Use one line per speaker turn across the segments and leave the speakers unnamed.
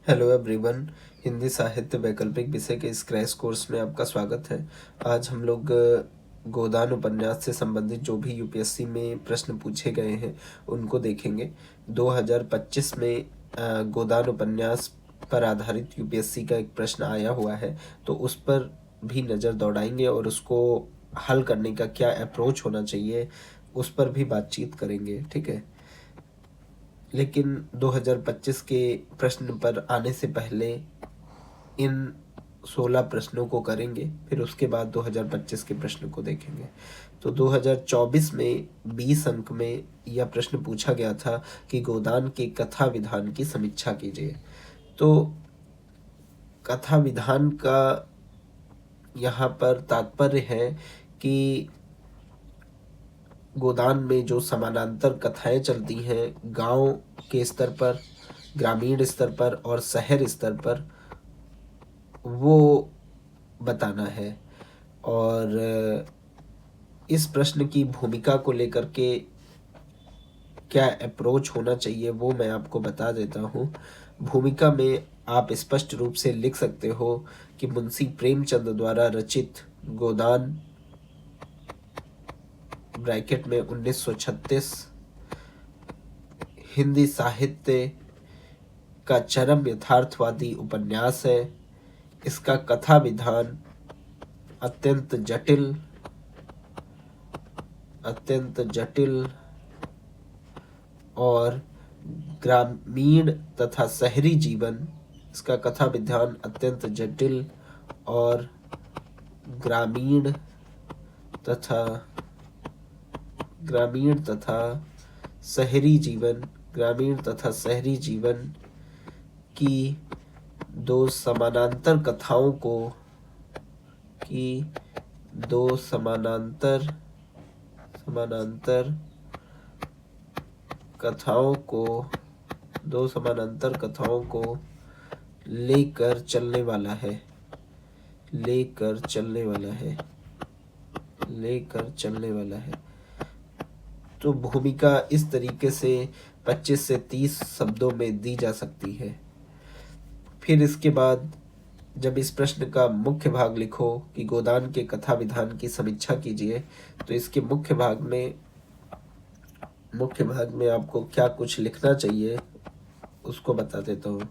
Hello everyone. Hindi साहित्य वैकल्पिक विषय के इस क्रैश कोर्स में आपका स्वागत है। आज हम लोग गोदान उपन्यास से संबंधित जो भी यूपीएससी में प्रश्न पूछे गए हैं उनको देखेंगे। 2025 में गोदान उपन्यास पर आधारित यूपीएससी का एक प्रश्न आया हुआ है, तो उस पर भी नज़र दौड़ाएंगे और उसको हल करने का क्या अप्रोच होना चाहिए उस पर भी बातचीत करेंगे। ठीक है, लेकिन 2025 के प्रश्न पर आने से पहले इन 16 प्रश्नों को करेंगे, फिर उसके बाद 2025 के प्रश्न को देखेंगे। तो 2024 में 20 अंक में यह प्रश्न पूछा गया था कि गोदान के कथा विधान की समीक्षा कीजिए। तो कथा विधान का यहाँ पर तात्पर्य है कि गोदान में जो समानांतर कथाएं चलती हैं गांव के स्तर पर, ग्रामीण स्तर पर और शहर स्तर पर, वो बताना है। और इस प्रश्न की भूमिका को लेकर के क्या अप्रोच होना चाहिए वो मैं आपको बता देता हूँ। भूमिका में आप स्पष्ट रूप से लिख सकते हो कि मुंशी प्रेमचंद द्वारा रचित गोदान ब्रैकेट में 1936 हिंदी साहित्य का चरम यथार्थवादी उपन्यास है। इसका कथा विधान अत्यंत जटिल और ग्रामीण तथा शहरी जीवन, इसका कथा विधान अत्यंत जटिल और ग्रामीण तथा शहरी जीवन की दो समानांतर कथाओं को लेकर चलने वाला है। तो भूमिका इस तरीके से 25 से 30 शब्दों में दी जा सकती है। फिर इसके बाद जब इस प्रश्न का मुख्य भाग लिखो कि गोदान के कथा विधान की समीक्षा कीजिए, तो इसके मुख्य भाग में आपको क्या कुछ लिखना चाहिए उसको बता देता हूँ।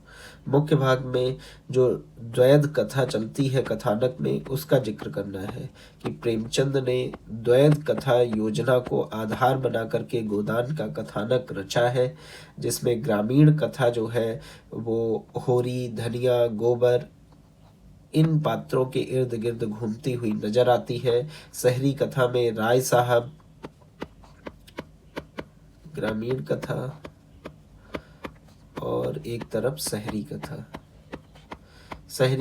मुख्य भाग में जो द्वैध कथा चलती है कथानक में, उसका जिक्र करना है कि प्रेमचंद ने द्वैध कथा योजना को आधार बना करके गोदान का कथानक रचा है, जिसमें ग्रामीण कथा जो है वो होरी, धनिया, गोबर इन पात्रों के इर्द गिर्द घूमती हुई नजर आती है। शहरी कथा में राय साहब, ग्रामीण कथा और एक तरफ शहरी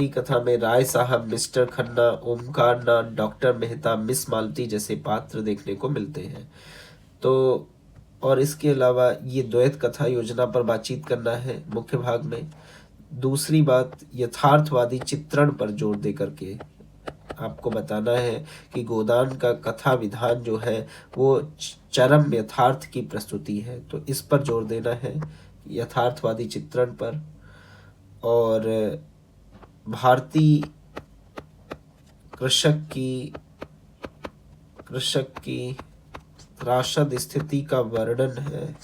कथा में राय साहब, mister Khanna, Omkar Nath, doctor Mehta, miss मालती जैसे पात्र देखने को मिलते हैं। तो और इसके अलावा ये द्वैत कथा योजना पर बातचीत करना है मुख्य भाग में। दूसरी बात, यथार्थवादी चित्रण पर जोर दे करके आपको बताना है कि गोदान का कथा विधान जो है वो चरम यथार्थ की प्रस्तुति है, तो इस पर जोर देना है, यथार्थवादी चित्रण पर। और भारतीय कृषक की त्रासद स्थिति का वर्णन है।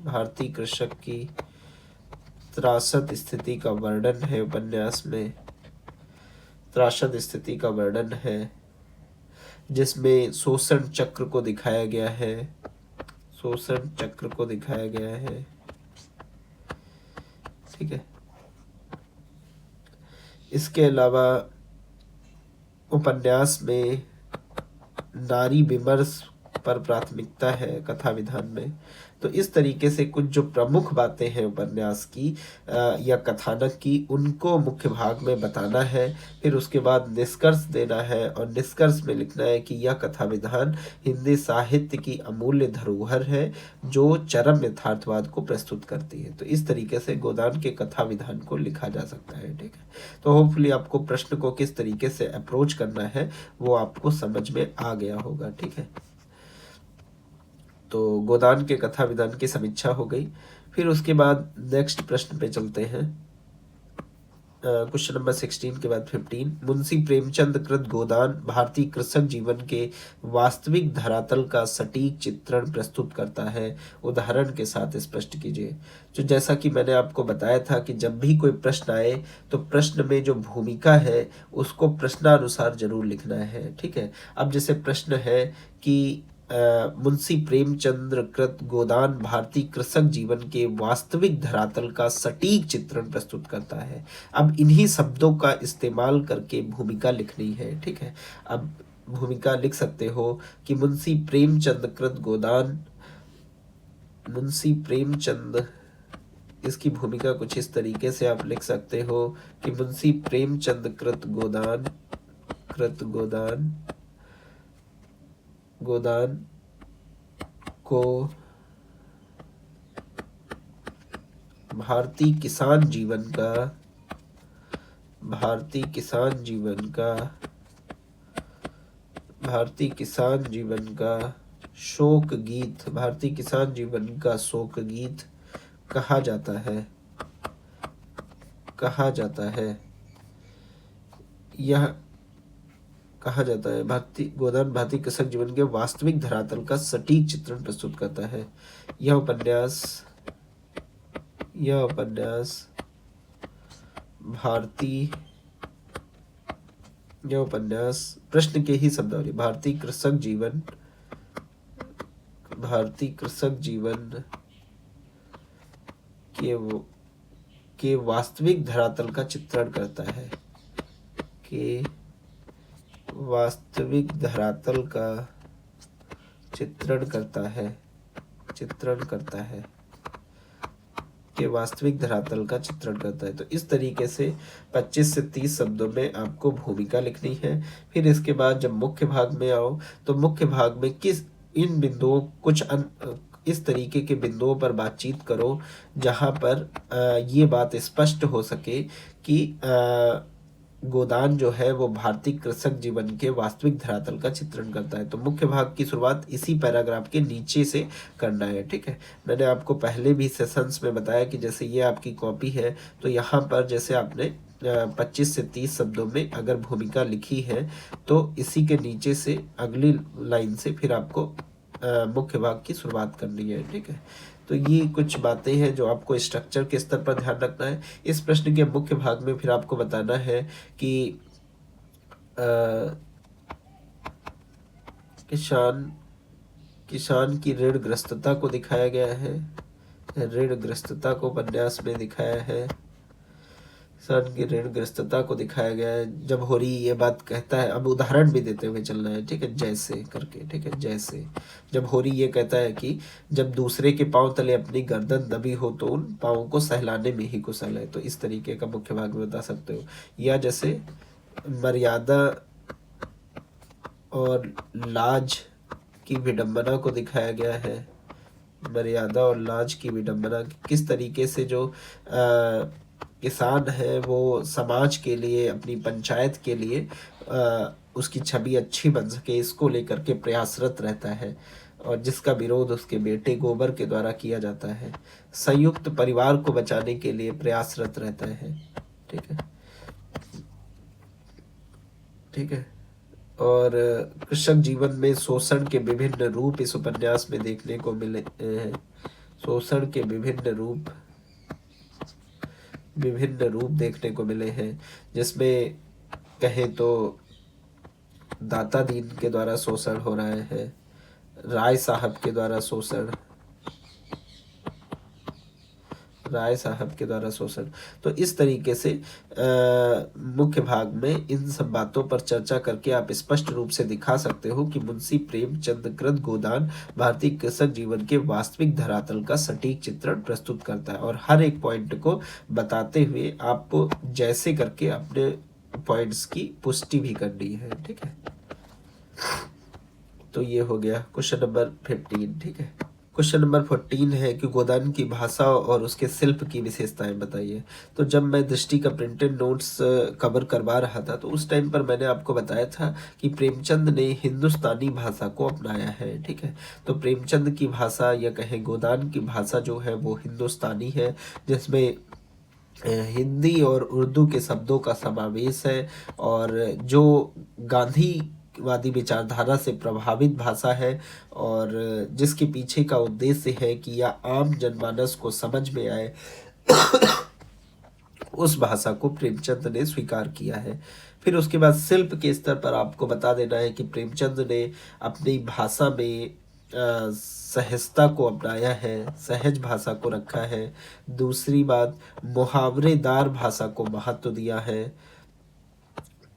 भारतीय कृषक की त्रासद स्थिति का वर्णन है उपन्यास में। त्रासद स्थिति का वर्णन है जिसमें शोषण चक्र को दिखाया गया है। ठीक है, इसके अलावा उपन्यास में नारी विमर्श पर प्राथमिकता है कथा विधान में। तो इस तरीके से कुछ जो प्रमुख बातें हैं उपन्यास की या कथानक की, उनको मुख्य भाग में बताना है। फिर उसके बाद निष्कर्ष देना है और निष्कर्ष में लिखना है कि यह कथा विधान हिंदी साहित्य की अमूल्य धरोहर है जो चरम यथार्थवाद को प्रस्तुत करती है। तो इस तरीके से गोदान के कथा विधान को लिखा जा सकता है। ठीक है, तो होपफुली आपको प्रश्न को किस तरीके से अप्रोच करना है वो आपको समझ में आ गया होगा। ठीक है, तो गोदान के कथा विधान की समीक्षा हो गई। फिर उसके बाद नेक्स्ट प्रश्न पे चलते हैं। क्वेश्चन नंबर 16 के बाद 15, मुंशी प्रेमचंद कृत गोदान भारतीय कृषक जीवन के वास्तविक धरातल का सटीक चित्रण प्रस्तुत करता है, उदाहरण के साथ स्पष्ट कीजिए। तो जैसा कि मैंने आपको बताया था कि जब भी कोई प्रश्न आए तो प्रश्न में जो भूमिका है उसको प्रश्नानुसार जरूर लिखना है, ठीक है। अब जैसे प्रश्न है कि मुंशी प्रेमचंद्र कृत गोदान भारतीय कृषक जीवन के वास्तविक धरातल का सटीक चित्रण प्रस्तुत करता है। अब इन्हीं शब्दों का इस्तेमाल करके भूमिका लिखनी है, ठीक है। अब भूमिका लिख सकते हो कि मुंशी प्रेमचंद कृत गोदान, मुंशी प्रेमचंद, इसकी भूमिका कुछ इस तरीके से आप लिख सकते हो कि मुंशी प्रेमचंद कृत गोदान, कृत गोदान, गोदान को भारतीय किसान जीवन का, भारतीय किसान जीवन का, भारतीय किसान जीवन का शोक गीत, भारतीय किसान जीवन का शोक गीत कहा जाता है, कहा जाता है। यह कहा जाता है भारतीय गोदान भारतीय कृषक जीवन के वास्तविक धरातल का सटीक चित्रण प्रस्तुत करता है। यह उपन्यास, यह उपन्यास भारतीय, यह उपन्यास प्रश्न के ही शब्दावली, भारतीय कृषक जीवन, भारतीय कृषक जीवन के वास्तविक धरातल का चित्रण करता है, के वास्तविक धरातल का चित्रण करता है, चित्रण करता है, के वास्तविक धरातल का चित्रण करता है। तो इस तरीके से 25 से 30 शब्दों में आपको भूमिका लिखनी है। फिर इसके बाद जब मुख्य भाग में आओ तो मुख्य भाग में किस इन बिंदुओं इस तरीके के बिंदुओं पर बातचीत करो जहां पर ये बात स्पष्ट हो सके कि गोदान जो है वो भारतीय कृषक जीवन के वास्तविक धरातल का चित्रण करता है। तो मुख्य भाग की शुरुआत इसी पैराग्राफ के नीचे से करना है, ठीक है। मैंने आपको पहले भी सेशंस में बताया कि जैसे ये आपकी कॉपी है तो यहाँ पर जैसे आपने 25 से 30 शब्दों में अगर भूमिका लिखी है तो इसी के नीचे से अगली लाइन से फिर आपको मुख्य भाग की शुरुआत करनी है, ठीक है। तो ये कुछ बातें हैं जो आपको स्ट्रक्चर के स्तर पर ध्यान रखना है। इस प्रश्न के मुख्य भाग में फिर आपको बताना है कि किसान की ऋणग्रस्तता को दिखाया गया है, ऋणग्रस्तता को उपन्यास में दिखाया है, किसान की ऋणग्रस्तता को दिखाया गया है। जब होरी ये बात कहता है, अब उदाहरण भी देते हुए चलना है, ठीक है, जैसे करके, ठीक है। जैसे जब होरी ये कहता है कि जब दूसरे के पांव तले अपनी गर्दन दबी हो तो उन पांवों को सहलाने में ही कुशल है। तो इस तरीके का मुख्य भाग में बता सकते हो। या जैसे मर्यादा और लाज की विडंबना को दिखाया गया है, मर्यादा और लाज की विडंबना, किस तरीके से जो किसान है वो समाज के लिए, अपनी पंचायत के लिए उसकी छवि अच्छी बन सके इसको लेकर के प्रयासरत रहता है, और जिसका विरोध उसके बेटे गोबर के द्वारा किया जाता है। संयुक्त परिवार को बचाने के लिए प्रयासरत रहता है, ठीक है, ठीक है। और कृषक जीवन में शोषण के विभिन्न रूप इस उपन्यास में देखने को मिले हैं। शोषण के विभिन्न रूप देखने को मिले हैं, जिसमें कहें तो दाता दीन के द्वारा शोषण हो रहा है, राय साहब के द्वारा शोषण, राय साहब के द्वारा शोषण। तो इस तरीके से मुख्य भाग में इन सब बातों पर चर्चा करके आप स्पष्ट रूप से दिखा सकते हो कि मुंशी प्रेमचंद कृत गोदान भारतीय कृषक जीवन के वास्तविक धरातल का सटीक चित्रण प्रस्तुत करता है। और हर एक पॉइंट को बताते हुए आपको जैसे करके अपने पॉइंट्स की पुष्टि भी करनी है, ठीक है। तो ये हो गया क्वेश्चन नंबर 15, ठीक है। क्वेश्चन नंबर 14 है कि गोदान की भाषा और उसके शिल्प की विशेषताएं बताइए। तो जब मैं दृष्टि का प्रिंटेड नोट्स कवर करवा रहा था तो उस टाइम पर मैंने आपको बताया था कि प्रेमचंद ने हिंदुस्तानी भाषा को अपनाया है, ठीक है। तो प्रेमचंद की भाषा या कहें गोदान की भाषा जो है वो हिंदुस्तानी है, जिसमें हिंदी और उर्दू के शब्दों का समावेश है और जो गांधीवादी विचारधारा से प्रभावित भाषा है और जिसके पीछे का उद्देश्य है कि यह आम जनमानस को समझ में आए, उस भाषा को प्रेमचंद ने स्वीकार किया है। फिर उसके बाद शिल्प के स्तर पर आपको बता देना है कि प्रेमचंद ने अपनी भाषा में सहजता को अपनाया है, सहज भाषा को रखा है। दूसरी बात, मुहावरेदार भाषा को महत्व दिया है,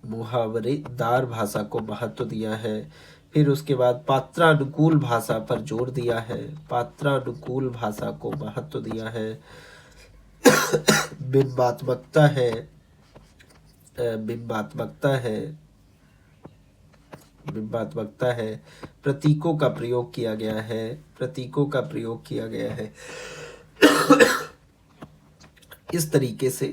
मुहावरेदार भाषा को महत्व दिया है। फिर उसके बाद पात्रानुकूल भाषा पर जोर दिया है, पात्रानुकूल भाषा को महत्व दिया है। बिंबात्मकता है, बिंबात्मकता है, बिंबात्मकता है। प्रतीकों का प्रयोग किया गया है, प्रतीकों का प्रयोग किया गया है। इस तरीके से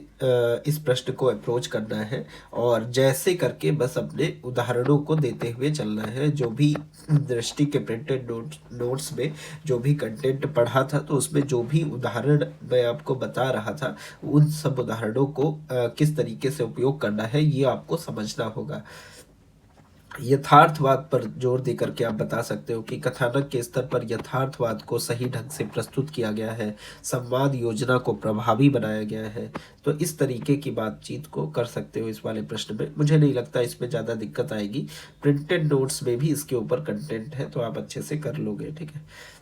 इस प्रश्न को अप्रोच करना है और जैसे करके बस अपने उदाहरणों को देते हुए चलना है। जो भी दृष्टि के प्रिंटेड नोट्स में जो भी कंटेंट पढ़ा था तो उसमें जो भी उदाहरण मैं आपको बता रहा था उन सब उदाहरणों को किस तरीके से उपयोग करना है ये आपको समझना होगा। यथार्थवाद पर जोर देकर के आप बता सकते हो कि कथानक के स्तर पर यथार्थवाद को सही ढंग से प्रस्तुत किया गया है, संवाद योजना को प्रभावी बनाया गया है। तो इस तरीके की बातचीत को कर सकते हो इस वाले प्रश्न में। मुझे नहीं लगता इसमें ज़्यादा दिक्कत आएगी। प्रिंटेड नोट्स में भी इसके ऊपर कंटेंट है तो आप अच्छे से कर लोगे, ठीक है।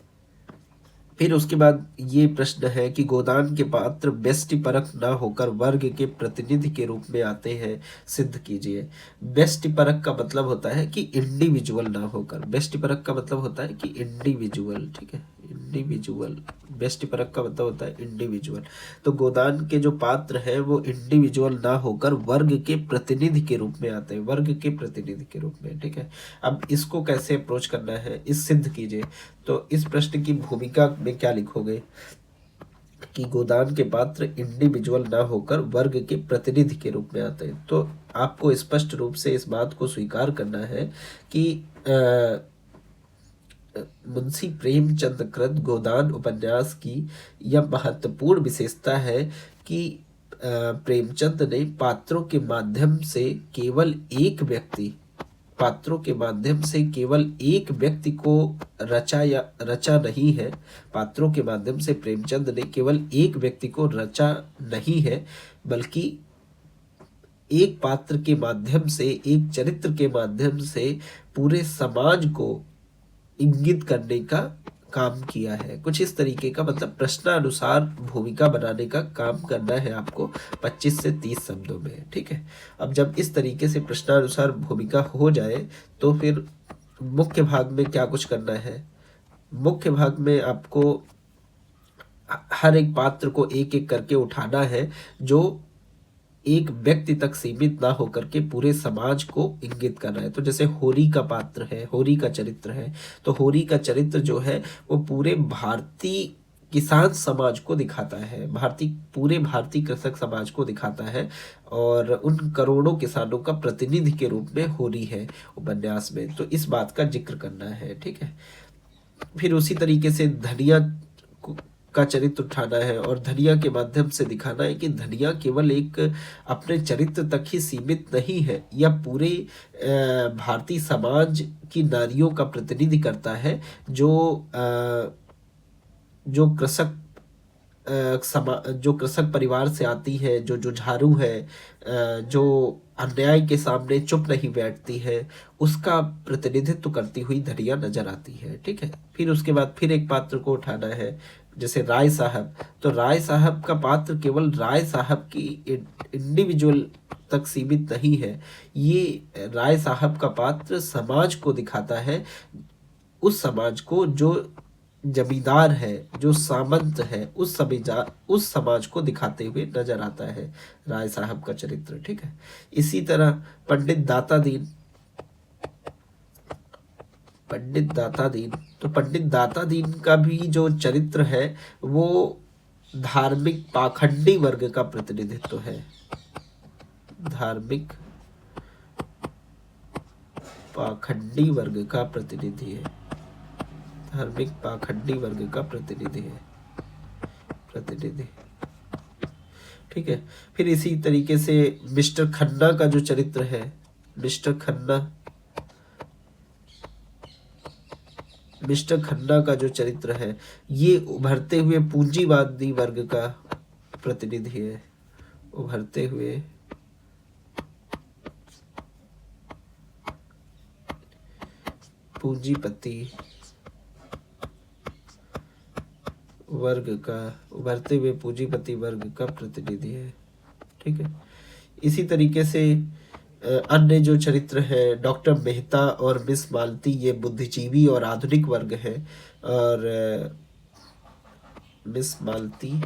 फिर उसके बाद ये प्रश्न है कि गोदान के पात्र व्यष्टिपरक न होकर वर्ग के प्रतिनिधि के रूप में आते हैं, सिद्ध कीजिए। व्यष्टिपरक का मतलब होता है कि इंडिविजुअल ना होकर, व्यष्टिपरक का मतलब होता है कि इंडिविजुअल, ठीक है, इंडिविजुअल। व्यष्टिपरक का मतलब होता है इंडिविजुअल। तो गोदान के जो पात्र है वो इंडिविजुअल ना होकर वर्ग के प्रतिनिधि के रूप में आते हैं, वर्ग के प्रतिनिधि के रूप में, ठीक है। अब इसको कैसे अप्रोच करना है, इस सिद्ध कीजिए। तो इस प्रश्न की भूमिका में क्या लिखोगे कि गोदान के पात्र इंडिविजुअल ना होकर वर्ग के प्रतिनिधि के रूप में आते हैं। तो आपको स्पष्ट रूप से इस बात को स्वीकार करना है कि मुंशी प्रेमचंद कृत गोदान उपन्यास की यह महत्वपूर्ण विशेषता है कि प्रेमचंद ने पात्रों के माध्यम से केवल एक व्यक्ति, पात्रों के माध्यम से केवल एक व्यक्ति को रचा नहीं है। पात्रों के माध्यम से प्रेमचंद ने केवल एक व्यक्ति को रचा नहीं है, बल्कि एक पात्र के माध्यम से, एक चरित्र के माध्यम से पूरे समाज को इंगित करने का काम किया है। कुछ इस तरीके का, मतलब प्रश्नानुसार भूमिका बनाने का काम करना है आपको 25 से 30 शब्दों में, ठीक है। अब जब इस तरीके से प्रश्नानुसार भूमिका हो जाए तो फिर मुख्य भाग में क्या कुछ करना है। मुख्य भाग में आपको हर एक पात्र को एक एक करके उठाना है जो एक व्यक्ति तक सीमित ना होकर के पूरे समाज को इंगित कर रहा है। तो जैसे होरी का पात्र है, होरी का चरित्र है, तो होरी का चरित्र जो है वो पूरे भारतीय किसान समाज को दिखाता है, पूरे भारतीय कृषक समाज को दिखाता है और उन करोड़ों किसानों का प्रतिनिधि के रूप में होरी है उपन्यास में। तो इस बात का जिक्र करना है, ठीक है। फिर उसी तरीके से धनिया का चरित्र उठाना है और धनिया के माध्यम से दिखाना है कि धनिया केवल एक अपने चरित्र तक ही सीमित नहीं है, यह पूरे भारतीय समाज की नारियों का प्रतिनिधि करता है जो कृषक परिवार से आती है, जो जुझारू है, जो अन्याय के सामने चुप नहीं बैठती है, उसका प्रतिनिधित्व करती हुई धनिया नजर आती है, ठीक है। फिर उसके बाद फिर एक पात्र को उठाना है, जैसे राय साहब। तो राय साहब का पात्र केवल राय साहब की इंडिविजुअल तक सीमित नहीं है, ये राय साहब का पात्र समाज को दिखाता है, उस समाज को जो जमींदार है, जो सामंत है, उस समाज को दिखाते हुए नजर आता है राय साहब का चरित्र, ठीक है। इसी तरह पंडित दाता दीन, तो पंडित दाता दीन का भी जो चरित्र है वो धार्मिक पाखंडी वर्ग का प्रतिनिधित्व है, धार्मिक पाखंडी वर्ग का प्रतिनिधि है, धार्मिक पाखंडी वर्ग का प्रतिनिधि है, ठीक है। फिर इसी तरीके से मिस्टर खन्ना का जो चरित्र है, मिस्टर खन्ना का जो चरित्र है, ये उभरते हुए पूंजीवादी वर्ग का प्रतिनिधि है। उभरते हुए पूंजीपति वर्ग का, उभरते हुए पूंजीपति वर्ग का प्रतिनिधि है। ठीक है। इसी तरीके से अन्य जो चरित्र है, डॉक्टर मेहता और मिस मालती, ये बुद्धिजीवी और आधुनिक वर्ग है। और मिस मालती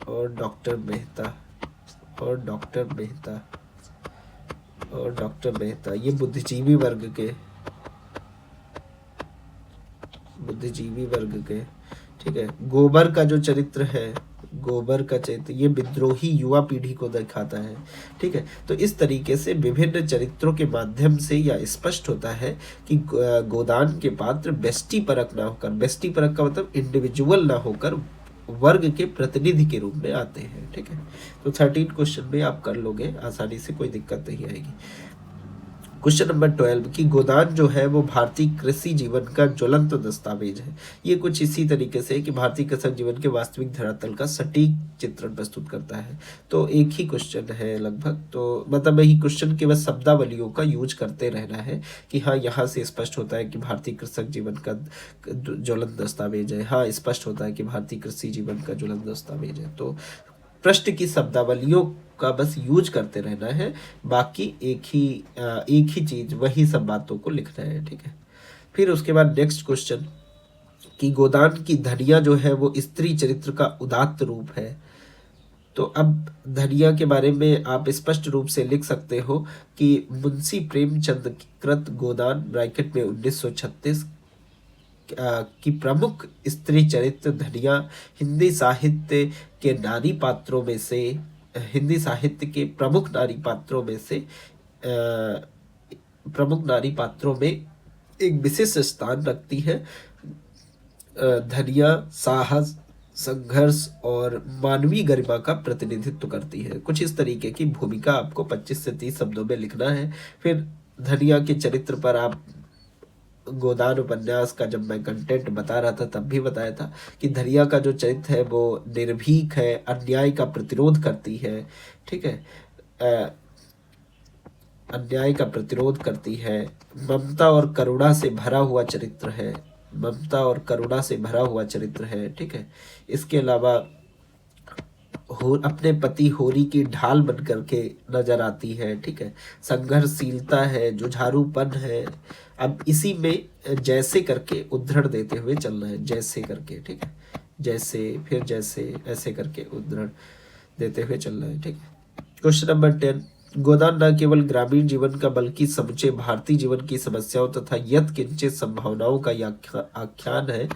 और डॉक्टर मेहता ये बुद्धिजीवी वर्ग के, ठीक है। गोबर का जो चरित्र है, ये विद्रोही युवा पीढ़ी को दिखाता है। ठीक है। तो इस तरीके से विभिन्न चरित्रों के माध्यम से यह स्पष्ट होता है कि गोदान के पात्र व्यष्टि परक ना होकर, व्यष्टि परक का मतलब इंडिविजुअल ना होकर, वर्ग के प्रतिनिधि के रूप में आते हैं। ठीक है। तो 13 क्वेश्चन में आप कर लोगे आसानी से, कोई दिक्कत नहीं आएगी। क्वेश्चन नंबर 12 कि गोदान जो है वो भारतीय कृषि जीवन का ज्वलंत दस्तावेज है। ये कुछ इसी तरीके से कि भारतीय कृषक जीवन के वास्तविक धरातल का सटीक चित्रण प्रस्तुत करता है। तो एक ही क्वेश्चन है लगभग, तो मतलब यही क्वेश्चन केवल शब्दावलियों का यूज करते रहना है कि हाँ यहाँ से स्पष्ट होता है कि भारतीय कृषक जीवन का ज्वलंत दस्तावेज है, हाँ स्पष्ट होता है कि भारतीय कृषि जीवन का ज्वलंत दस्तावेज है। तो प्रश्न की शब्दावलियों का बस यूज करते रहना है, बाकी एक ही चीज, वही सब बातों को लिखना है। ठीक है। फिर उसके बाद नेक्स्ट क्वेश्चन कि गोदान की धनिया जो है वो स्त्री चरित्र का उदात्त रूप है। तो अब धनिया के बारे में आप स्पष्ट रूप से लिख सकते हो कि मुंशी प्रेमचंद कृत गोदान ब्रैकेट में 1936 की प्रमुख स्त्री चरित्र धनिया हिंदी साहित्य के प्रमुख नारी पात्रों में एक विशिष्ट स्थान रखती है। धनिया साहस, संघर्ष और मानवीय गरिमा का प्रतिनिधित्व करती है। कुछ इस तरीके की भूमिका आपको 25 से 30 शब्दों में लिखना है। फिर धनिया के चरित्र पर आप गोदान उपन्यास का जब मैं कंटेंट बता रहा था तब भी बताया था कि धनिया का जो चरित्र है वो निर्भीक है, अन्याय का प्रतिरोध करती है। ठीक है। अन्याय का प्रतिरोध करती है, ममता और करुणा से भरा हुआ चरित्र है। ठीक है। इसके अलावा अपने पति होरी की ढाल बन करके नजर आती है। ठीक है। संघर्षशीलता है, जुझारूपन है। अब इसी में जैसे करके उद्धरण देते हुए चलना है, जैसे करके। ठीक है। जैसे, फिर जैसे, ऐसे करके उद्धरण देते हुए चलना है। ठीक है। क्वेश्चन नंबर 10 गोदान न केवल ग्रामीण जीवन का बल्कि समूचे भारतीय जीवन की समस्याओं तथा यत्किंचित संभावनाओं का आख्यान है।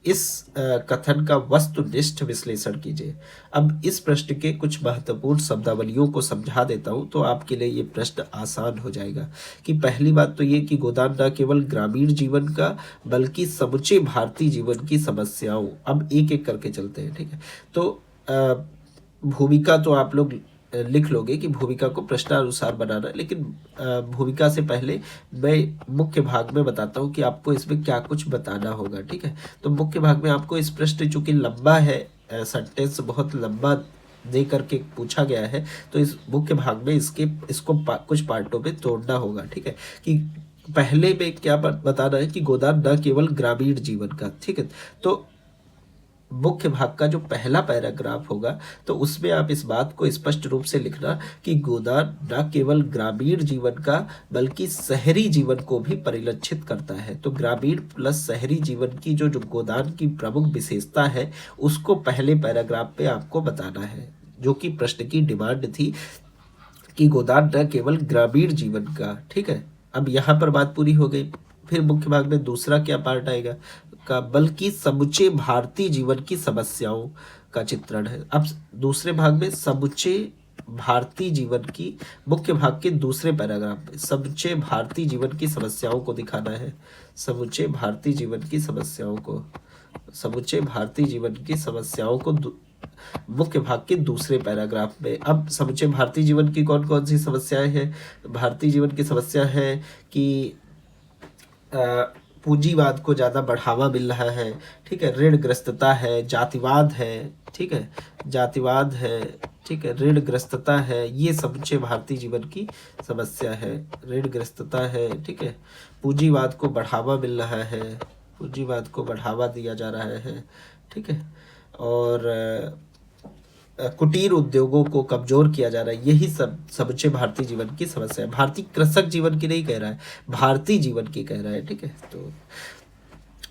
इस कथन का वस्तुनिष्ठ विश्लेषण कीजिए। अब इस प्रश्न के कुछ महत्वपूर्ण शब्दावलियों को समझा देता हूं तो आपके लिए ये प्रश्न आसान हो जाएगा। कि पहली बात तो ये कि गोदान न केवल ग्रामीण जीवन का बल्कि समूचे भारतीय जीवन की समस्याओं, अब एक एक करके चलते हैं। ठीक है। तो भूमिका तो आप लोग लिख लोगे कि भूमिका को प्रश्नानुसार बनाना, लेकिन भूमिका से पहले मैं मुख्य भाग में बताता हूँ कि आपको इसमें क्या कुछ बताना होगा। ठीक है। तो मुख्य भाग में आपको इस प्रश्न चूंकि लंबा है, सेंटेंस बहुत लंबा दे करके पूछा गया है, तो इस मुख्य भाग में इसको कुछ पार्टों में तोड़ना होगा। ठीक है। कि पहले में क्या बताना है कि गोदान न केवल ग्रामीण जीवन का। ठीक है। तो मुख्य भाग का जो पहला पैराग्राफ होगा तो उसमें आप इस बात को स्पष्ट रूप से लिखना कि गोदान न केवल ग्रामीण जीवन का बल्कि शहरी जीवन को भी परिलक्षित करता है। तो ग्रामीण प्लस शहरी जीवन की जो गोदान की प्रमुख विशेषता है उसको पहले पैराग्राफ पे आपको बताना है, जो कि प्रश्न की डिमांड थी कि गोदान न केवल ग्रामीण जीवन का। ठीक है। अब यहाँ पर बात पूरी हो गई। फिर मुख्य भाग में दूसरा क्या पार्ट आएगा का बल्कि समूचे भारतीय जीवन की समस्याओं का चित्रण है। अब दूसरे भाग में समूचे भारतीय जीवन की, मुख्य भाग के दूसरे पैराग्राफ में समूचे भारतीय जीवन की समस्याओं को दिखाना है। समूचे भारतीय जीवन की समस्याओं को मुख्य भाग के दूसरे पैराग्राफ में। अब समुचे भारतीय जीवन की कौन कौन सी समस्याएं हैं? भारतीय जीवन की समस्या है कि पूंजीवाद को ज़्यादा बढ़ावा मिल रहा है, ठीक है, ऋणग्रस्तता है, जातिवाद है, ठीक है, जातिवाद है, ठीक है, ऋणग्रस्तता है, ये समुचे भारतीय जीवन की समस्या है। ऋणग्रस्तता है, ठीक है, पूंजीवाद को बढ़ावा मिल रहा है, पूंजीवाद को बढ़ावा दिया जा रहा है, ठीक है, और कुटीर उद्योगों को कमजोर किया जा रहा है। यही सब समुचे भारतीय जीवन की समस्या है। भारतीय कृषक जीवन की नहीं कह रहा है, भारतीय जीवन की कह रहा है, ठीक है। तो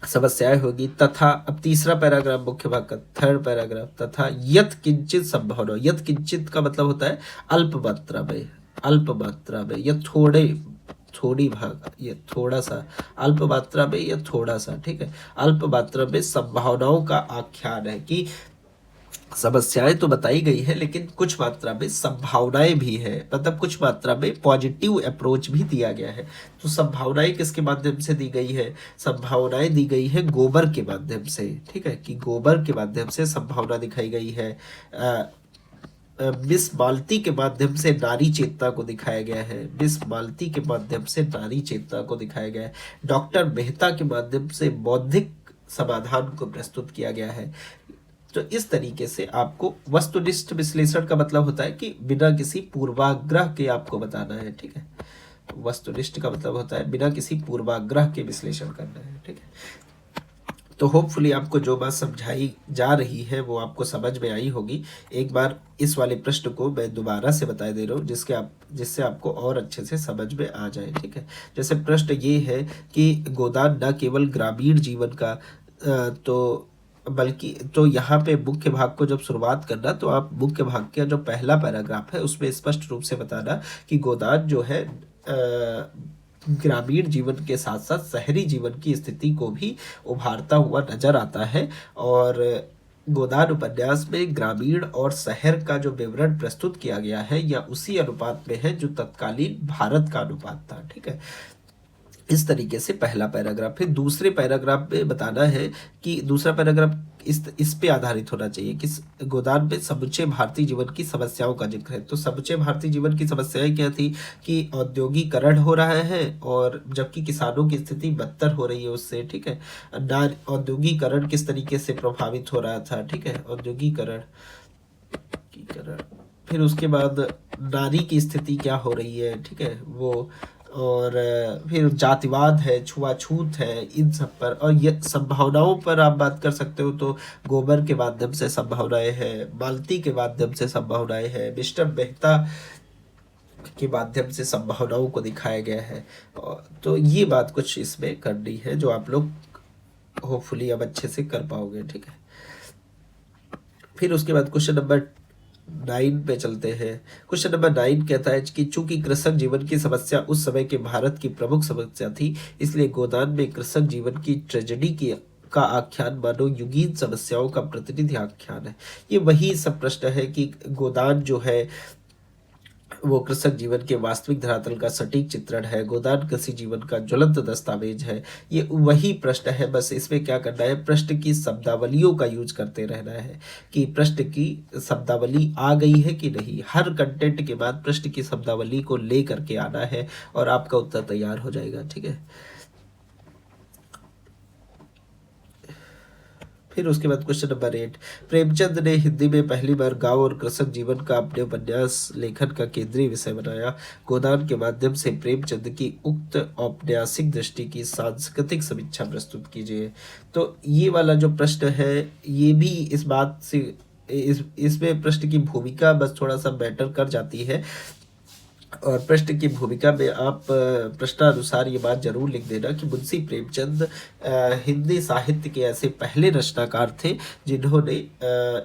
समस्याएं होगी। तथा अब तीसरा पैराग्राफ मुख्य भाग का थर्ड पैराग्राफ, तथा यत किंचित संभावना। यत किंचित का मतलब होता है अल्प मात्रा में, अल्प मात्रा में या थोड़े, थोड़ी भाग, ये थोड़ा सा, अल्प मात्रा में या थोड़ा सा, ठीक है, अल्प मात्रा में संभावनाओं का आख्यान है कि समस्याएं तो बताई गई है लेकिन कुछ मात्रा में संभावनाएं भी है, मतलब कुछ मात्रा में पॉजिटिव अप्रोच भी दिया गया है। तो संभावनाएं किसके माध्यम से दी गई है? संभावनाएं दी गई है गोबर के माध्यम से, ठीक है, कि गोबर के माध्यम से संभावना दिखाई गई है। मिस मालती के माध्यम से नारी चेतना को दिखाया गया है, मिस मालती के माध्यम से नारी चेतना को दिखाया गया है। डॉक्टर मेहता के माध्यम से बौद्धिक समाधान को प्रस्तुत किया गया है। तो इस तरीके से आपको वस्तुनिष्ठ विश्लेषण का मतलब होता है कि बिना किसी पूर्वाग्रह के आपको बताना है, ठीक है। वस्तुनिष्ठ का मतलब होता है बिना किसी पूर्वाग्रह के विश्लेषण करना है, ठीक है। तो होपफुली आपको जो बात समझाई जा रही है वो आपको समझ में आई होगी। एक बार इस वाले प्रश्न को मैं दोबारा से बता दे रहा हूँ जिससे आपको और अच्छे से समझ में आ जाए, ठीक है। जैसे प्रश्न ये है कि गोदान न केवल ग्रामीण जीवन का तो बल्कि, तो यहाँ पे मुख्य भाग को जब शुरुआत करना तो आप मुख्य भाग का जो पहला पैराग्राफ है उसमें स्पष्ट रूप से बताना कि गोदान जो है ग्रामीण जीवन के साथ साथ शहरी जीवन की स्थिति को भी उभारता हुआ नजर आता है। और गोदान उपन्यास में ग्रामीण और शहर का जो विवरण प्रस्तुत किया गया है या उसी अनुपात में है जो तत्कालीन भारत का अनुपात था, ठीक है। इस तरीके से पहला पैराग्राफ। फिर दूसरे पैराग्राफ में बताना है कि दूसरा पैराग्राफ इस पे आधारित होना चाहिए कि गोदान में समुचे भारतीय जीवन की समस्याओं का जिक्र है। तो समुचे भारतीय जीवन की समस्याएं क्या थी कि औद्योगिकरण हो रहा है और जबकि किसानों की स्थिति बदतर हो रही है उससे, ठीक है। औद्योगिकरण किस तरीके से प्रभावित हो रहा था, ठीक है, औद्योगिकरण। फिर उसके बाद नारी की स्थिति क्या हो रही है, ठीक है, वो, और फिर जातिवाद है, छुआछूत है, इन सब पर। और ये संभावनाओं पर आप बात कर सकते हो तो गोबर के माध्यम से संभावनाएं हैं, मालती के माध्यम से संभावनाएं हैं, मिस्टर मेहता के माध्यम से संभावनाओं को दिखाया गया है। तो ये बात कुछ इसमें करनी है जो आप लोग होपफुली अब अच्छे से कर पाओगे, ठीक है। फिर उसके बाद क्वेश्चन नंबर 9 पे चलते हैं। क्वेश्चन नंबर 9 कहता है कि चूंकि कृषक जीवन की समस्या उस समय के भारत की प्रमुख समस्या थी, इसलिए गोदान में कृषक जीवन की ट्रेजेडी की का आख्यान मानो युगीन समस्याओं का प्रतिनिधि आख्यान है। ये वही सब प्रश्न है कि गोदान जो है वो कृषक जीवन के वास्तविक धरातल का सटीक चित्रण है, गोदान कृषि जीवन का ज्वलंत दस्तावेज है। ये वही प्रश्न है, बस इसमें क्या करना है, प्रश्न की शब्दावलियों का यूज करते रहना है कि प्रश्न की शब्दावली आ गई है कि नहीं। हर कंटेंट के बाद प्रश्न की शब्दावली को ले करके आना है और आपका उत्तर तैयार हो जाएगा, ठीक है। फिर उसके बाद क्वेश्चन नंबर 8, प्रेमचंद ने हिंदी में पहली बार गांव और कृषक जीवन का अपने उपन्यास लेखन का केंद्रीय विषय बनाया। गोदान के माध्यम से प्रेमचंद की उक्त औपन्यासिक दृष्टि की सांस्कृतिक समीक्षा प्रस्तुत कीजिए। तो ये वाला जो प्रश्न है ये भी इस बात से इसमें प्रश्न की भूमिका बस थोड़ा सा मैटर कर जाती है। और प्रश्न की भूमिका में आप प्रश्नानुसार ये बात जरूर लिख देना कि मुंशी प्रेमचंद हिंदी साहित्य के ऐसे पहले रचनाकार थे जिन्होंने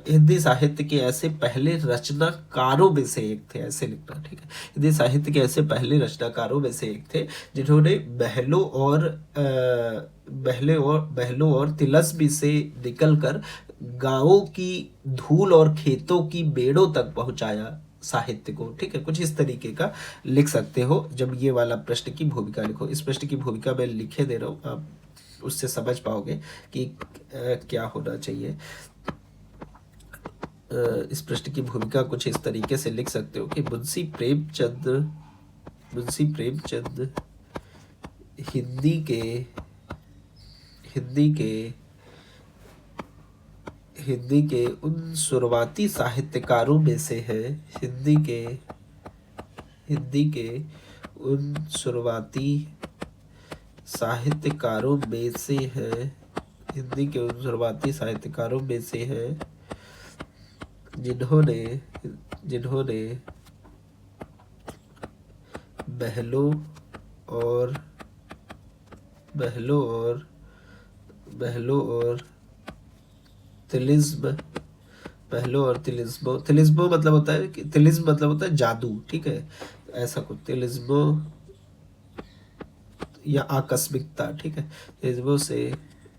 हिंदी साहित्य के ऐसे पहले रचनाकारों में से एक थे, ऐसे लिखना, ठीक है। हिंदी साहित्य के ऐसे पहले रचनाकारों में से एक थे जिन्होंने महलों और तिलस्मी से निकलकर गांवों की धूल और खेतों की बेड़ों तक पहुंचाया साहित्य को, ठीक है। कुछ इस तरीके का लिख सकते हो जब ये वाला प्रश्न की भूमिका लिखो। इस प्रश्न की भूमिका मैं लिखे दे रहा हूँ, आप उससे समझ पाओगे कि क्या होना चाहिए। इस प्रश्न की भूमिका कुछ इस तरीके से लिख सकते हो कि मुंशी प्रेमचंद हिंदी के हिंदी के हिंदी के उन शुरुआती साहित्यकारों में से है। हिंदी के उन शुरुआती साहित्यकारों में से है। हिंदी के उन शुरुआती साहित्यकारों में से है जिन्होंने महलों और तिलिस्मो मतलब होता है कि तिलिस्म मतलब होता है जादू, ठीक है, ऐसा कुछ तिलिस्मो या आकस्मिकता, ठीक है। तिलिस्मो से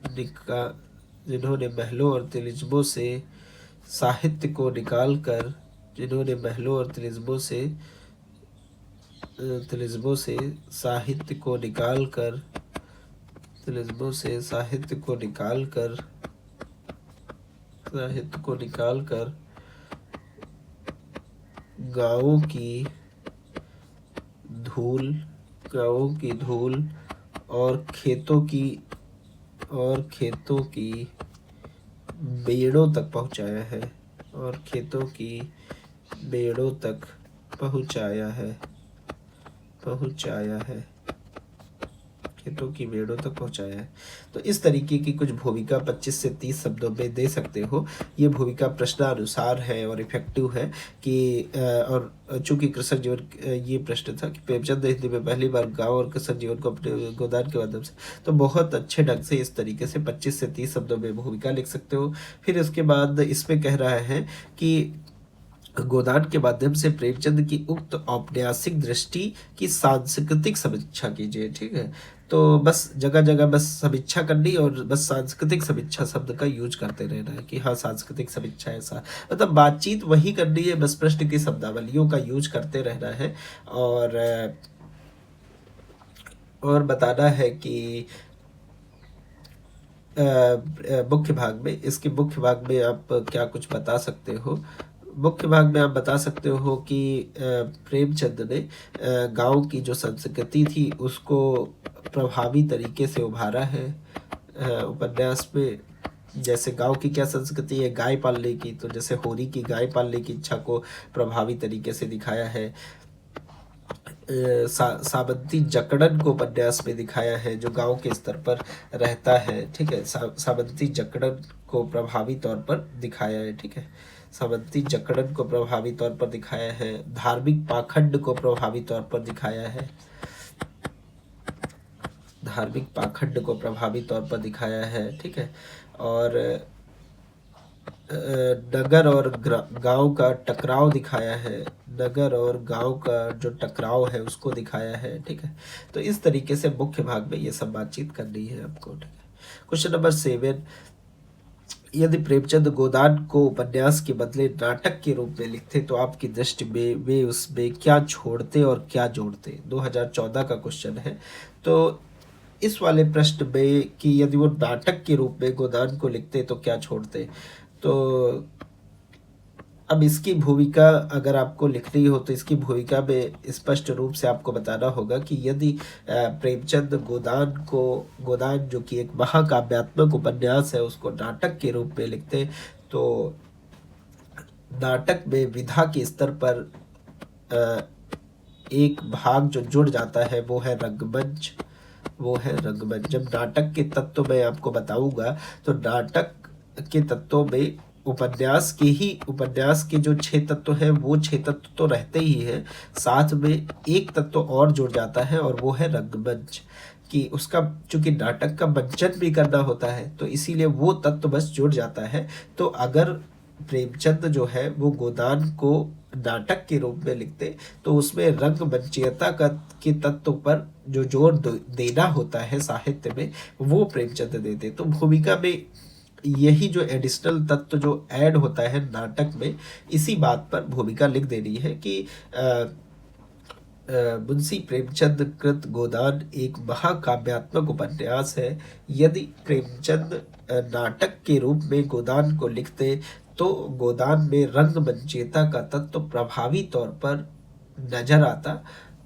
जिन्होंने महलों और तिलिस्मो से साहित्य को निकाल कर साहित्य को निकाल कर गाँवों की धूल और खेतों की बेड़ों तक पहुँचाया है। तो इस तरीके की कुछ भूमिका 25 से 30 शब्दों में दे सकते हो। ये भूमिका प्रश्नानुसार है और इफेक्टिव है कि और चूंकि कृषक जीवन ये प्रश्न था कि प्रेमचंद ने हिंदी में पहली बार गांव और कृषक जीवन को अपने गोदान के माध्यम से, तो बहुत अच्छे ढंग से इस तरीके से 25 से 30 शब्दों में भूमिका लिख सकते हो। फिर इसके बाद इसमें कह रहा है कि गोदान के माध्यम से प्रेमचंद की उक्त औपन्यासिक दृष्टि की सांस्कृतिक समीक्षा कीजिए, ठीक है। तो बस जगह जगह बस समीक्षा करनी और बस सांस्कृतिक समीक्षा शब्द का यूज करते रहना है कि हाँ सांस्कृतिक समीक्षा ऐसा, मतलब बातचीत वही करनी है, बस प्रश्न की शब्दावलियों का यूज करते रहना है। और बताना है कि मुख्य भाग में आप क्या कुछ बता सकते हो। मुख्य भाग में आप बता सकते हो कि प्रेमचंद ने गांव की जो संस्कृति थी उसको प्रभावी तरीके से उभारा है उपन्यास में। जैसे गांव की क्या संस्कृति है, गाय पालने की, तो जैसे होरी की गाय पालने की इच्छा को प्रभावी तरीके से दिखाया है। सामंती जकड़न को उपन्यास में दिखाया है जो गांव के स्तर पर रहता है, ठीक है। सामंती जकड़न को प्रभावी तौर पर दिखाया है, ठीक है। सामंती जकड़न को प्रभावी तौर पर दिखाया है। धार्मिक पाखंड को प्रभावी तौर पर दिखाया है। ठीक है। और नगर और गांव का टकराव दिखाया है। नगर और गांव का जो टकराव है उसको दिखाया है, ठीक है। तो इस तरीके से मुख्य भाग में ये सब बातचीत करनी है आपको, ठीक है। क्वेश्चन नंबर 7, यदि प्रेमचंद गोदान को उपन्यास के बदले नाटक के रूप में लिखते तो आपकी दृष्टि में वे उसमें क्या छोड़ते और क्या जोड़ते। 2014 का क्वेश्चन है। तो इस वाले प्रश्न में कि यदि वो नाटक के रूप में गोदान को लिखते तो क्या छोड़ते, तो अब इसकी भूमिका अगर आपको लिखनी हो तो इसकी भूमिका में स्पष्ट रूप से आपको बताना होगा कि यदि प्रेमचंद गोदान जो कि एक महाकाव्यात्मक उपन्यास है उसको नाटक के रूप में लिखते तो नाटक में विधा के स्तर पर एक भाग जो जुड़ जाता है वो है रंगमंच। जब नाटक के तत्व मैं आपको बताऊंगा तो नाटक के तत्वों में उपन्यास के जो 6 तत्व हैं वो 6 तत्व तो रहते ही हैं, साथ में एक तत्व और जुड़ जाता है और वो है रंगमंच। कि उसका चूंकि नाटक का मंचन भी करना होता है तो इसीलिए वो तत्व बस जुड़ जाता है। तो अगर प्रेमचंद जो है वो गोदान को नाटक के रूप में लिखते तो उसमें रंगमंचीयता के तत्व पर जो जोर देना होता है साहित्य में वो प्रेमचंद देते। तो भूमिका में यही जो एडिशनल तत्व जो ऐड होता है नाटक में, इसी बात पर भूमिका लिख देनी है कि मुंशी प्रेमचंद कृत गोदान एक महाकाव्यात्मक उपन्यास है। यदि प्रेमचंद नाटक के रूप में गोदान को लिखते तो गोदान में रंग मंचेता का तत्व प्रभावी तौर पर नजर आता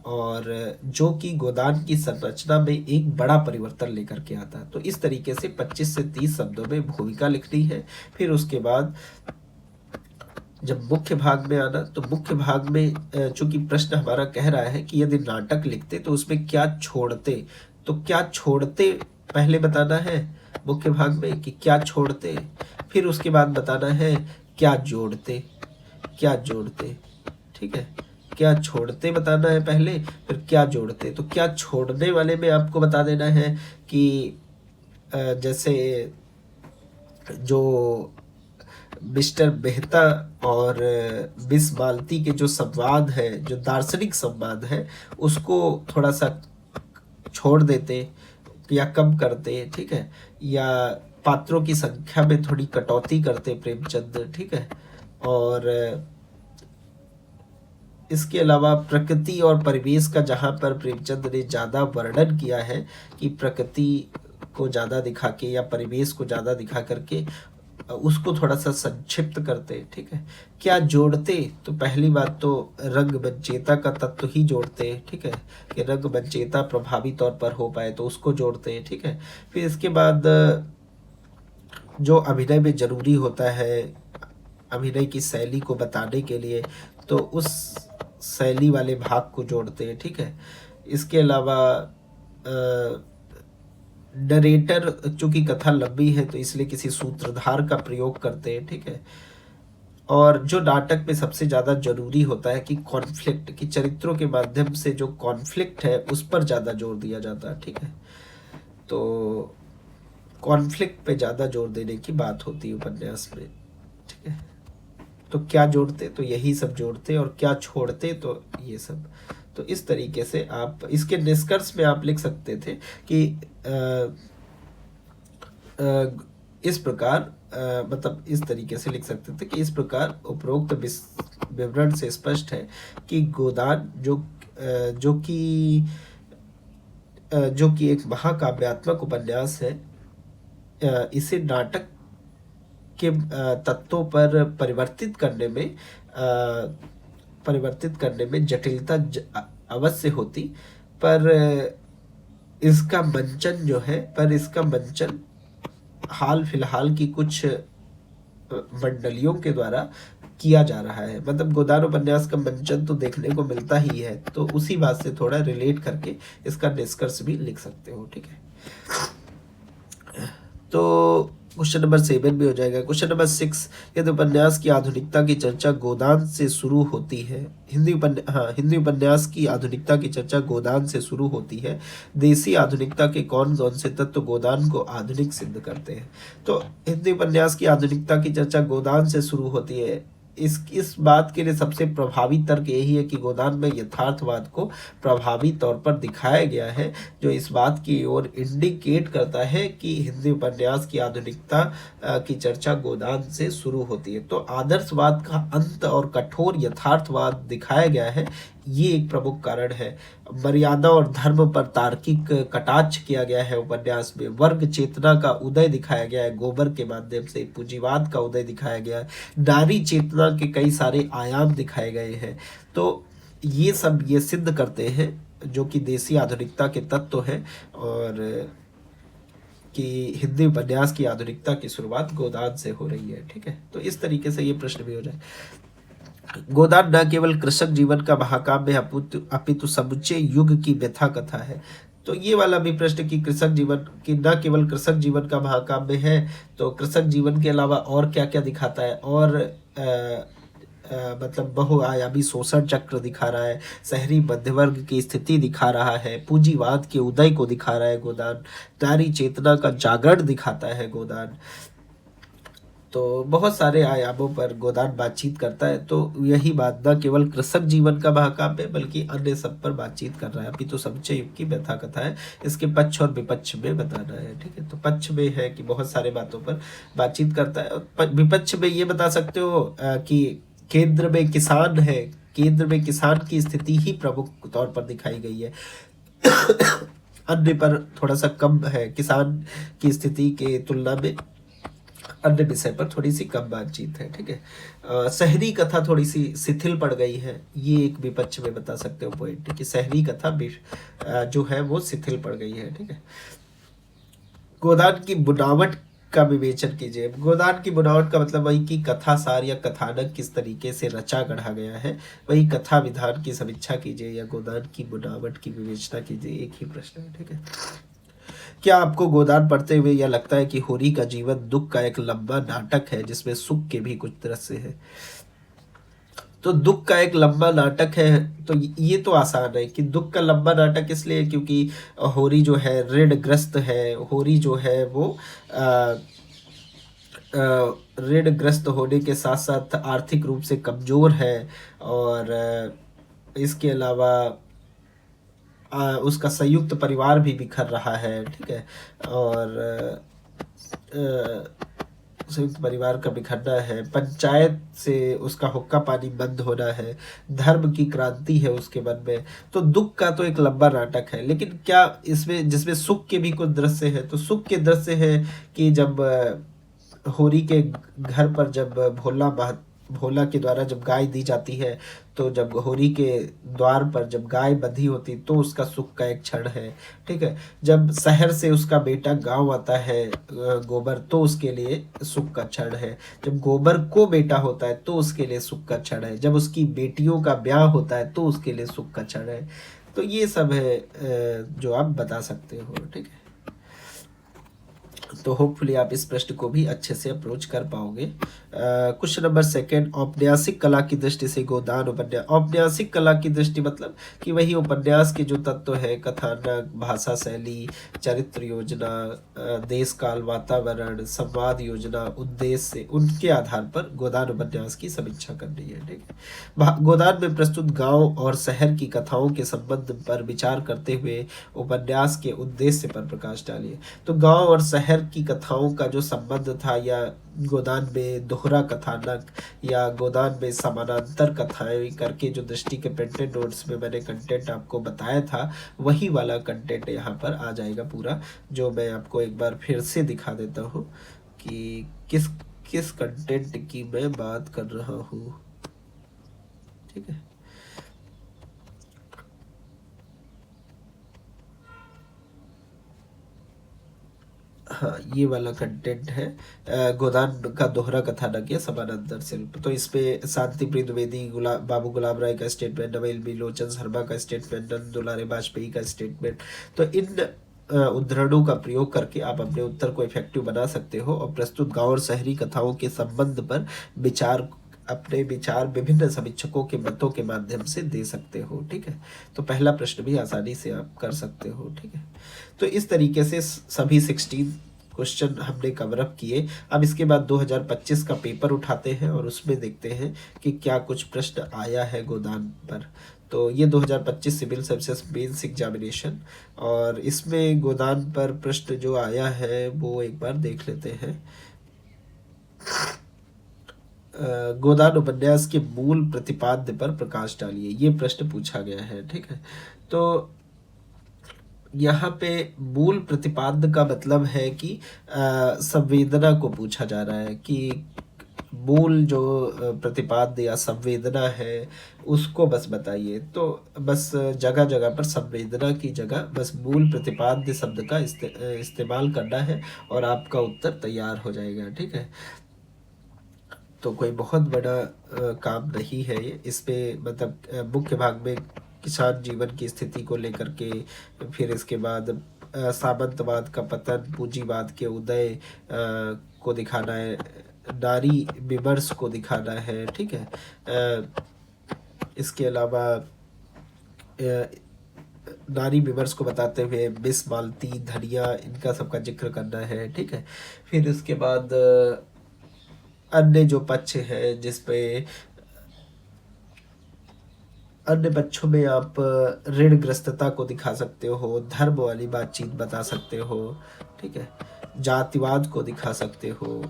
और जो कि गोदान की संरचना में एक बड़ा परिवर्तन लेकर के आता। तो इस तरीके से 25 से 30 शब्दों में भूमिका लिखनी है। फिर उसके बाद जब मुख्य भाग में आना, तो मुख्य भाग में चूंकि प्रश्न हमारा कह रहा है कि यदि नाटक लिखते तो उसमें क्या छोड़ते, तो क्या छोड़ते पहले बताना है मुख्य भाग में कि क्या छोड़ते, फिर उसके बाद बताना है क्या जोड़ते, क्या जोड़ते, ठीक है। क्या छोड़ते बताना है पहले, फिर क्या जोड़ते। तो क्या छोड़ने वाले में आपको बता देना है कि जैसे जो मिस्टर मेहता और मिस मालती के जो संवाद है, जो दार्शनिक संवाद है, उसको थोड़ा सा छोड़ देते या कम करते, ठीक है, या पात्रों की संख्या में थोड़ी कटौती करते प्रेमचंद, ठीक है। और इसके अलावा प्रकृति और परिवेश का जहाँ पर प्रेमचंद ने ज़्यादा वर्णन किया है कि प्रकृति को ज़्यादा दिखा के या परिवेश को ज़्यादा दिखा करके उसको थोड़ा सा संक्षिप्त करते, ठीक है। क्या जोड़ते, तो पहली बात तो रंग मंचेता का तत्व ही जोड़ते, ठीक है, कि रंग मंचेता प्रभावी तौर पर हो पाए तो उसको जोड़ते, ठीक है। फिर इसके बाद जो अभिनय में जरूरी होता है अभिनय की शैली को बताने के लिए, तो उस शैली वाले भाग को जोड़ते हैं, ठीक है। इसके अलावा नरेटर, चूंकि कथा लंबी है तो इसलिए किसी सूत्रधार का प्रयोग करते हैं, ठीक है। और जो नाटक में सबसे ज़्यादा जरूरी होता है कि कॉन्फ्लिक्ट, कि चरित्रों के माध्यम से जो कॉन्फ्लिक्ट है उस पर ज़्यादा जोर दिया जाता है, ठीक है। तो कॉन्फ्लिक्ट पे ज़्यादा जोर देने की बात होती है उपन्यास में, ठीक है। तो क्या जोड़ते, तो यही सब जोड़ते, और क्या छोड़ते, तो ये सब। तो इस तरीके से आप इसके निष्कर्ष में आप लिख सकते थे कि इस प्रकार मतलब इस तरीके से लिख सकते थे कि इस प्रकार उपरोक्त विवरण से स्पष्ट है कि गोदान जो कि एक महाकाव्यात्मक उपन्यास है, इसे नाटक के तत्वों पर परिवर्तित करने में जटिलता अवश्य होती, पर इसका मंचन हाल फिलहाल की कुछ मंडलियों के द्वारा किया जा रहा है। मतलब गोदान उपन्यास का मंचन तो देखने को मिलता ही है, तो उसी बात से थोड़ा रिलेट करके इसका निष्कर्ष भी लिख सकते हो, ठीक है। तो क्वेश्चन नंबर 7 भी हो जाएगा। क्वेश्चन नंबर 6, यदि उपन्यास की आधुनिकता की चर्चा गोदान से शुरू होती है, हिंदी उपन्यास की आधुनिकता की चर्चा गोदान से शुरू होती है, देसी आधुनिकता के कौन कौन से तत्व गोदान को आधुनिक सिद्ध करते हैं। तो हिंदी उपन्यास की आधुनिकता की चर्चा गोदान से शुरू होती है, इस बात के लिए सबसे प्रभावी तर्क यही है कि गोदान में यथार्थवाद को प्रभावी तौर पर दिखाया गया है, जो इस बात की ओर इंडिकेट करता है कि हिंदी उपन्यास की आधुनिकता की चर्चा गोदान से शुरू होती है। तो आदर्शवाद का अंत और कठोर यथार्थवाद दिखाया गया है, ये एक प्रमुख कारण है। मर्यादा और धर्म पर तार्किक कटाक्ष किया गया है उपन्यास में। वर्ग चेतना का उदय दिखाया गया है गोबर के माध्यम से, पूंजीवाद का उदय दिखाया गया है, नारी चेतना के कई सारे आयाम दिखाए गए हैं। तो ये सब ये सिद्ध करते हैं जो कि देसी आधुनिकता के तत्व है, और कि हिंदी उपन्यास की आधुनिकता की शुरुआत गोदान से हो रही है, ठीक है। तो इस तरीके से ये प्रश्न भी हो जाए। गोदान न केवल कृषक जीवन का महाकाव्य अपितु समुचे युग की व्यथा कथा है। तो ये वाला भी प्रश्न कि कृषक जीवन की न केवल कृषक जीवन का महाकाव्य है, तो कृषक जीवन के अलावा और क्या क्या दिखाता है, और मतलब बहुआयामी शोषण चक्र दिखा रहा है, शहरी मध्यवर्ग की स्थिति दिखा रहा है, पूंजीवाद के उदय को दिखा रहा है गोदान, नारी चेतना का जागरण दिखाता है गोदान। तो बहुत सारे आयामों पर गोदान बातचीत करता है। तो यही बात न केवल कृषक जीवन का महाकाव्य बल्कि अन्य सब पर बातचीत कर रहा है। अभी तो समुच्चय युग की व्यथा कथा है, इसके पक्ष और विपक्ष में बताना है, ठीक है। तो पक्ष में है कि बहुत सारे बातों पर बातचीत करता है, और विपक्ष में ये बता सकते हो कि केंद्र में किसान है, केंद्र में किसान की स्थिति ही प्रमुख तौर पर दिखाई गई है। अन्य पर थोड़ा सा कम है, किसान की स्थिति के तुलना में अन्य विषय पर थोड़ी सी कम बातचीत है, ठीक है। शहरी कथा थोड़ी सी शिथिल पड़ गई है, ये एक विपक्ष में बता सकते हो पॉइंट कि शहरी कथा जो है वो शिथिल पड़ गई है, ठीक है। गोदान की बुनावट का विवेचन कीजिए। गोदान की बुनावट का मतलब वही कि कथा सार या कथानक किस तरीके से रचा गढ़ा गया है, वही कथा विधान की समीक्षा कीजिए या गोदान की बुनावट की विवेचना कीजिए, एक ही प्रश्न है, ठीक है। क्या आपको गोदान पढ़ते हुए यह लगता है कि होरी का जीवन दुख का एक लंबा नाटक है जिसमें सुख के भी कुछ दृश्य है? तो दुख का एक लंबा नाटक है, तो ये तो आसान है कि दुख का लंबा नाटक इसलिए क्योंकि होरी जो है ऋणग्रस्त है। होरी जो है वो ऋणग्रस्त होने के साथ साथ आर्थिक रूप से कमजोर है, और इसके अलावा उसका संयुक्त परिवार भी बिखर रहा है, ठीक है। और संयुक्त परिवार का बिखरना है, पंचायत से उसका हुक्का पानी बंद होना है, धर्म की क्रांति है उसके मन में। तो दुख का तो एक लंबा नाटक है, लेकिन क्या इसमें जिसमें सुख के भी कुछ दृश्य है, तो सुख के दृश्य है कि जब होरी के घर पर जब भोला के द्वारा जब गाय दी जाती है, तो जब होरी के द्वार पर जब गाय बंधी होती तो उसका सुख का एक क्षण है, ठीक है। जब शहर से उसका बेटा गांव आता है गोबर, तो उसके लिए सुख का क्षण है। जब गोबर को बेटा होता है तो उसके लिए सुख का क्षण है। जब उसकी बेटियों का ब्याह होता है तो उसके लिए सुख का क्षण है। तो ये सब है जो आप बता सकते हो, ठीक है। तो होपफुली आप इस प्रश्न को भी अच्छे से अप्रोच कर पाओगे। क्वेश्चन नंबर सेकंड, औपन्यासिक कला की दृष्टि से गोदान उपन्यास। औपन्यासिक कला की दृष्टि मतलब कि वही उपन्यास के जो तत्व है, कथानक, भाषा शैली, चरित्र योजना, देश काल, वातावरण, संवाद योजना, उद्देश्य, उनके आधार पर गोदान उपन्यास की समीक्षा करनी है, ठीक है। गोदान में प्रस्तुत गांव और शहर की कथाओं के संबंध पर विचार करते हुए उपन्यास के उद्देश्य पर प्रकाश डालिए। तो गांव और शहर की कथाओं का जो संबंध था, या गोदान में दोहरा कथानक या गोदान में समानांतर कथाएं करके जो दृष्टि के प्रिंटेड नोट्स में मैंने कंटेंट आपको बताया था, वही वाला कंटेंट यहाँ पर आ जाएगा पूरा, जो मैं आपको एक बार फिर से दिखा देता हूँ कि किस किस कंटेंट की मैं बात कर रहा हूँ, ठीक है। हाँ, ये वाला कंटेंट है, गोदान का दोहरा कथानक या समानांतर शिल्प। तो इस पे शांति प्रिय द्विवेदी, बाबू गुलाम राय का स्टेटमेंट, नवल बिलोचन शर्मा का स्टेटमेंट, नंद दुलारे वाजपेयी का स्टेटमेंट। तो इन उद्धरणों का प्रयोग करके आप अपने उत्तर को इफेक्टिव बना सकते हो और प्रस्तुत गांव और शहरी कथाओं के संबंध पर अपने विचार विभिन्न समीक्षकों के मतों के माध्यम से दे सकते हो, ठीक है। तो पहला प्रश्न भी आसानी से आप कर सकते हो, ठीक है। तो इस तरीके से सभी 16 क्वेश्चन हमने कवर अप किए। अब इसके बाद 2025 का पेपर उठाते हैं और उसमें देखते हैं कि क्या कुछ प्रश्न आया है गोदान पर। तो ये 2025 सिविल सर्विसेज मेंस एग्जामिनेशन, और इसमें गोदान पर प्रश्न जो आया है वो एक बार देख लेते हैं। गोदान उपन्यास के मूल प्रतिपाद्य पर प्रकाश डालिए, ये प्रश्न पूछा गया है, ठीक है। तो यहाँ पे मूल प्रतिपाद्य का मतलब है कि संवेदना को पूछा जा रहा है कि मूल जो प्रतिपाद्य या संवेदना है उसको बस बताइए। तो बस जगह जगह पर संवेदना की जगह बस मूल प्रतिपाद्य शब्द का इस्तेमाल करना है और आपका उत्तर तैयार हो जाएगा, ठीक है। तो कोई बहुत बड़ा काम नहीं है ये। इस पे मतलब मुख्य भाग में किसान जीवन की स्थिति को लेकर के, फिर इसके बाद सामंतवाद का पतन, पूंजीवाद के उदय को दिखाना है, नारी विमर्श को दिखाना है, ठीक है। इसके अलावा नारी विमर्श को बताते हुए मिस मालती, धनिया, इनका सबका जिक्र करना है, ठीक है। फिर इसके बाद अन्य जो पक्ष है जिसपे अन्य पक्षों में आप ऋणग्रस्तता को दिखा सकते हो, धर्म वाली बातचीत बता सकते हो, ठीक है, जातिवाद को दिखा सकते हो।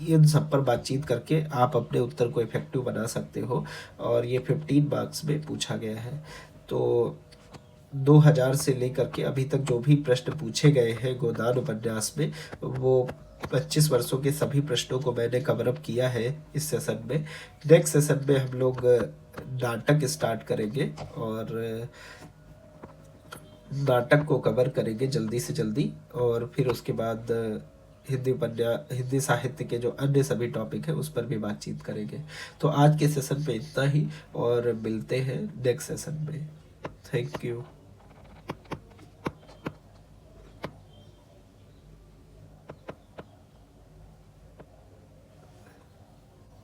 इन सब पर बातचीत करके आप अपने उत्तर को इफेक्टिव बना सकते हो और ये 15 मार्क्स में पूछा गया है। तो 2000 से लेकर के अभी तक जो भी प्रश्न पूछे गए हैं गोदान उपन्यास में, वो 25 वर्षों के सभी प्रश्नों को मैंने कवर अप किया है इस सेशन में। नेक्स्ट सेशन में हम लोग नाटक स्टार्ट करेंगे और नाटक को कवर करेंगे जल्दी से जल्दी, और फिर उसके बाद हिंदी साहित्य के जो अन्य सभी टॉपिक है उस पर भी बातचीत करेंगे। तो आज के सेशन पे इतना ही, और मिलते हैं नेक्स्ट सेशन में। Thank you.